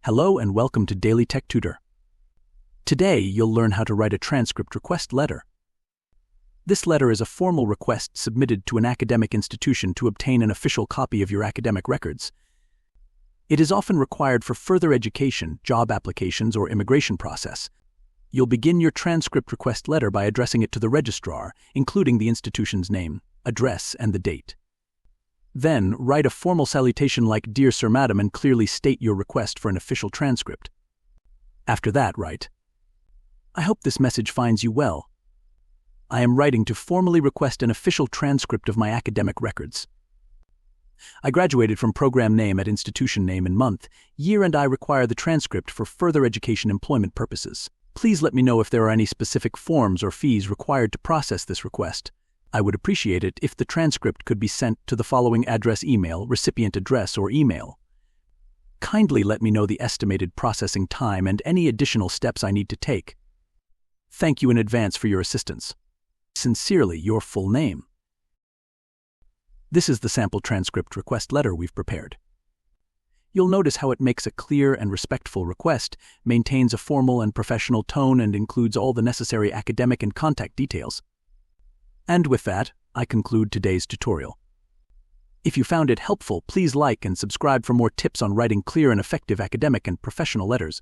Hello and welcome to Daily Tech Tutor. Today, you'll learn how to write a transcript request letter. This letter is a formal request submitted to an academic institution to obtain an official copy of your academic records. It is often required for further education, job applications, or immigration process. You'll begin your transcript request letter by addressing it to the registrar, including the institution's name, address, and the date. Then, write a formal salutation like "Dear Sir, Madam," and clearly state your request for an official transcript. After that, write, "I hope this message finds you well. I am writing to formally request an official transcript of my academic records. I graduated from program name at institution name and month, year, and I require the transcript for further education employment purposes. Please let me know if there are any specific forms or fees required to process this request. I would appreciate it if the transcript could be sent to the following address: email, recipient address, or email. Kindly let me know the estimated processing time and any additional steps I need to take. Thank you in advance for your assistance. Sincerely, your full name." This is the sample transcript request letter we've prepared. You'll notice how it makes a clear and respectful request, maintains a formal and professional tone, and includes all the necessary academic and contact details. And with that, I conclude today's tutorial. If you found it helpful, please like and subscribe for more tips on writing clear and effective academic and professional letters.